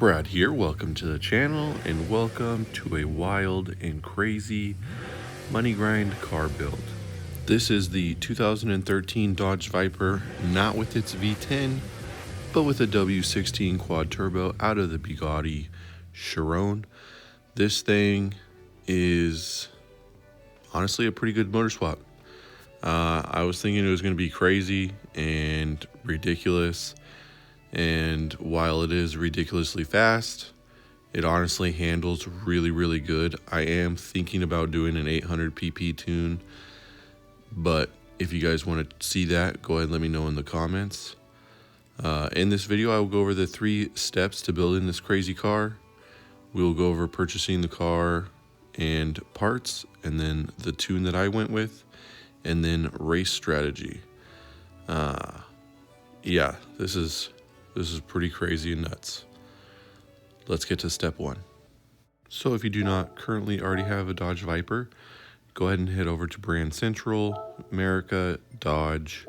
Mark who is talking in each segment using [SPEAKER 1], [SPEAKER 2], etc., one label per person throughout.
[SPEAKER 1] Brad here, welcome to the channel and welcome to a wild and crazy money grind car build. This is the 2013 Dodge Viper, not with its V10, but with a W16 quad turbo out of the Bugatti Chiron. This thing is honestly a pretty good motor swap. I was thinking it was going to be crazy and ridiculous, and while it is ridiculously fast, it honestly handles really good. I am thinking about doing an 800 pp tune, but if you guys want to see that, go ahead and let me know in the comments. In this video, I will go over the 3 steps to building this crazy car. We will go over purchasing the car and parts, and then the tune that I went with, and then race strategy. Yeah, this is pretty crazy and nuts. Let's get to step 1. So if you do not currently already have a Dodge Viper, go ahead and head over to Brand Central, America, Dodge,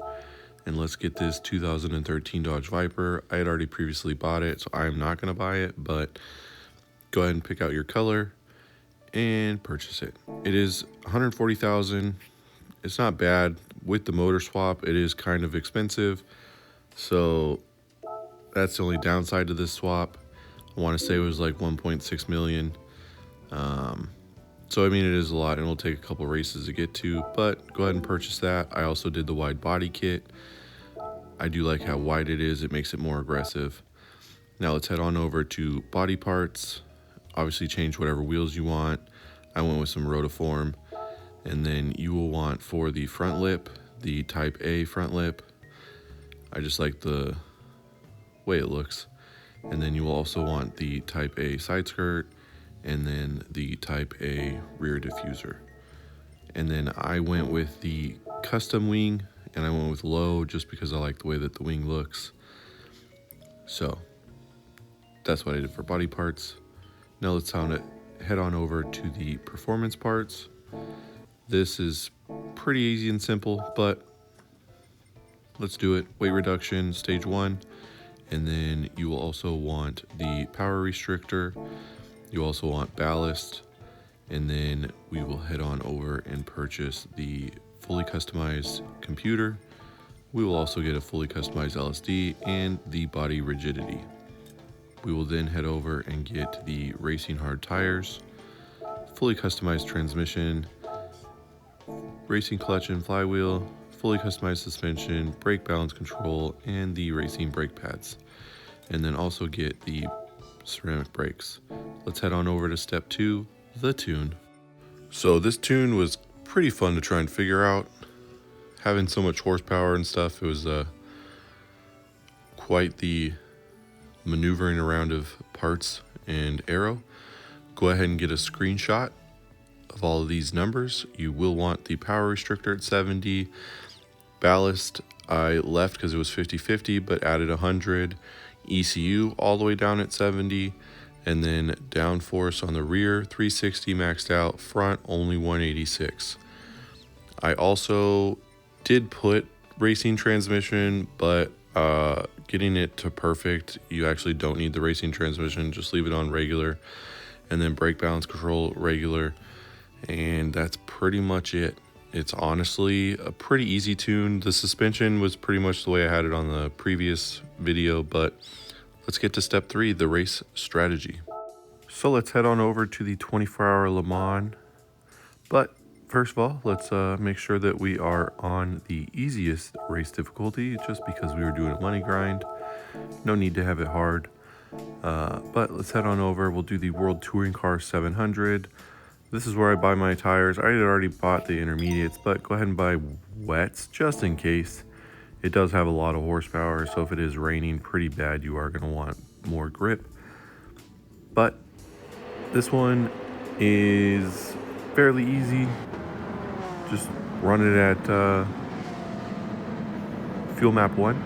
[SPEAKER 1] and let's get this 2013 Dodge Viper. I had already previously bought it, so I'm not going to buy it, but go ahead and pick out your color and purchase it. It is $140,000. It's not bad. With the motor swap, it is kind of expensive, so that's the only downside to this swap. I want to say it was like 1.6 million. So I mean, it is a lot, and it'll take a couple races to get to, but go ahead and purchase that. I also did the wide body kit. I do like how wide it is. It makes it more aggressive. Now let's head on over to body parts. Obviously change whatever wheels you want. I went with some rotiform. And then you will want, for the front lip, the Type A front lip. I just like the way it looks. And then you will also want the Type A side skirt, and then the Type A rear diffuser. And then I went with the custom wing, and I went with low just because I like the way that the wing looks. So that's what I did for body parts. Now let's head on over to the performance parts. This is pretty easy and simple, but let's do it. Weight reduction, stage 1. And then you will also want the power restrictor. You also want ballast. And then we will head on over and purchase the fully customized computer. We will also get a fully customized LSD and the body rigidity. We will then head over and get the racing hard tires, fully customized transmission, racing clutch and flywheel, fully customized suspension, brake balance control, and the racing brake pads. And then also get the ceramic brakes. Let's head on over to step 2, the tune. So this tune was pretty fun to try and figure out. Having so much horsepower and stuff, it was quite the maneuvering around of parts and aero. Go ahead and get a screenshot of all of these numbers. You will want the power restrictor at 70. Ballast I left because it was 50-50, but added 100. ECU all the way down at 70, and then downforce on the rear 360 maxed out, front only 186. I also did put racing transmission, but getting it to perfect, you actually don't need the racing transmission. Just leave it on regular, and then brake balance control regular. And that's pretty much it. It's honestly a pretty easy tune. The suspension was pretty much the way I had it on the previous video, but let's get to step 3, the race strategy. So let's head on over to the 24-hour Le Mans. But first of all, let's make sure that we are on the easiest race difficulty, just because we were doing a money grind. No need to have it hard. But let's head on over. We'll do the World Touring Car 700. This is where I buy my tires. I had already bought the intermediates, but go ahead and buy wets just in case. It does have a lot of horsepower, so if it is raining pretty bad, you are going to want more grip. But this one is fairly easy. Just run it at fuel map 1,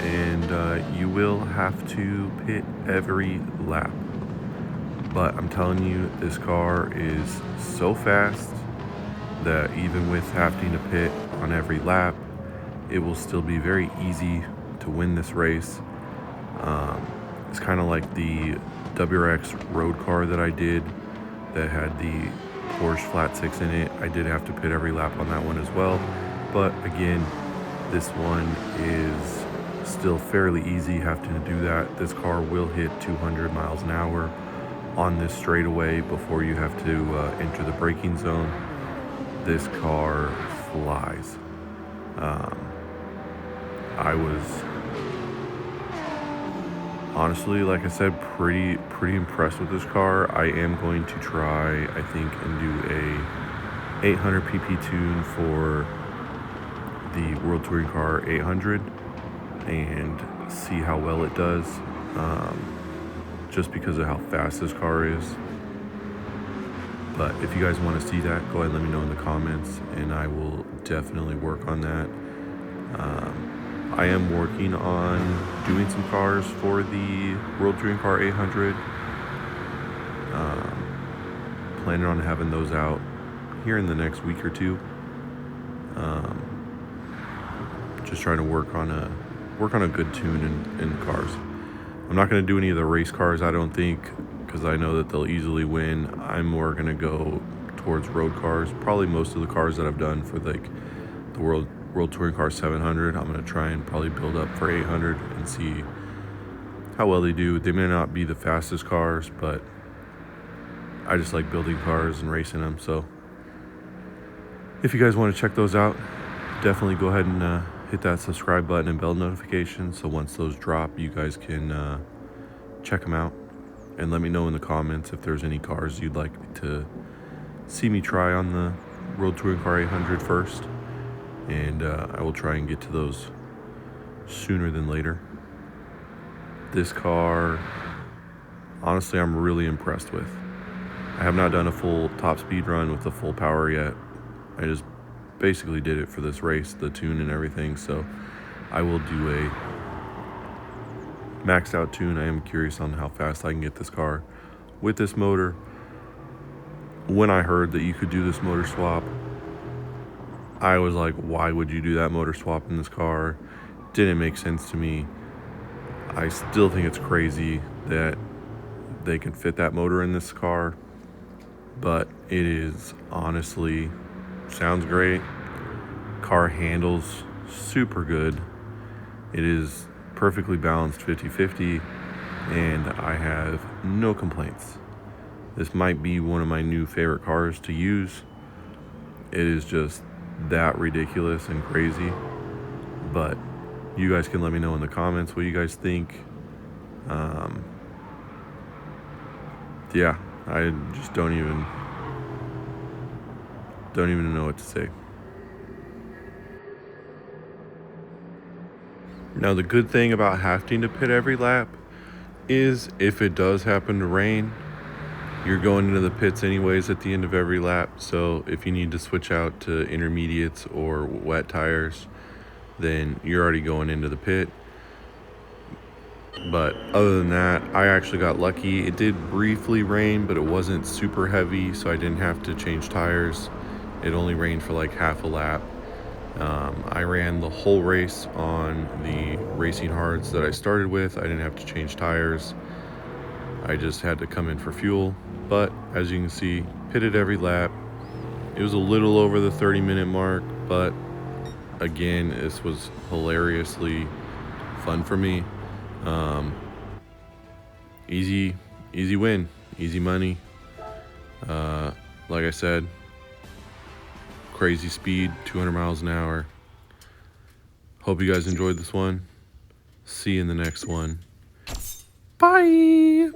[SPEAKER 1] and you will have to pit every lap. But I'm telling you, this car is so fast that even with having to pit on every lap, it will still be very easy to win this race. It's kind of like the WRX road car that I did that had the Porsche Flat 6 in it. I did have to pit every lap on that one as well. But again, this one is still fairly easy having to do that. This car will hit 200 miles an hour on this straightaway before you have to enter the braking zone. This car flies. I was honestly, like I said, pretty impressed with this car. I am going to try, I think, and do a 800 pp tune for the World Touring Car 800 and see how well it does, just because of how fast this car is. But if you guys want to see that, go ahead and let me know in the comments, and I will definitely work on that. I am working on doing some cars for the World Touring Car 800. Planning on having those out here in the next week or two. Just trying to work on a good tune in cars. I'm not going to do any of the race cars, I don't think, because I know that they'll easily win. I'm more going to go towards road cars. Probably most of the cars that I've done for like the World Touring Car 700, I'm going to try and probably build up for 800 and see how well they do. They may not be the fastest cars, but I just like building cars and racing them. So if you guys want to check those out, definitely go ahead and hit that subscribe button and bell notification, so once those drop, you guys can check them out. And let me know in the comments if there's any cars you'd like to see me try on the World Touring Car 800 first. And I will try and get to those sooner than later. This car, honestly, I'm really impressed with. I have not done a full top speed run with the full power yet. I just basically did it for this race, the tune and everything. So I will do a maxed out tune. I am curious on how fast I can get this car with this motor. When I heard that you could do this motor swap, I was like, why would you do that motor swap in this car? Didn't make sense to me. I still think it's crazy that they can fit that motor in this car, but it is honestly, sounds great. Car handles super good. It is perfectly balanced 50-50, and I have no complaints. This might be one of my new favorite cars to use. It is just that ridiculous and crazy. But you guys can let me know in the comments what you guys think. Yeah, I just don't even know what to say. Now, the good thing about having to pit every lap is if it does happen to rain, you're going into the pits anyways at the end of every lap. So if you need to switch out to intermediates or wet tires, then you're already going into the pit. But other than that, I actually got lucky. It did briefly rain, but it wasn't super heavy, so I didn't have to change tires. It only rained for like half a lap. I ran the whole race on the racing hards that I started with. I didn't have to change tires. I just had to come in for fuel. But as you can see, pitted every lap. It was a little over the 30-minute mark, but again, this was hilariously fun for me. Easy win, easy money. Like I said, crazy speed, 200 miles an hour. Hope you guys enjoyed this one. See you in the next one. Bye.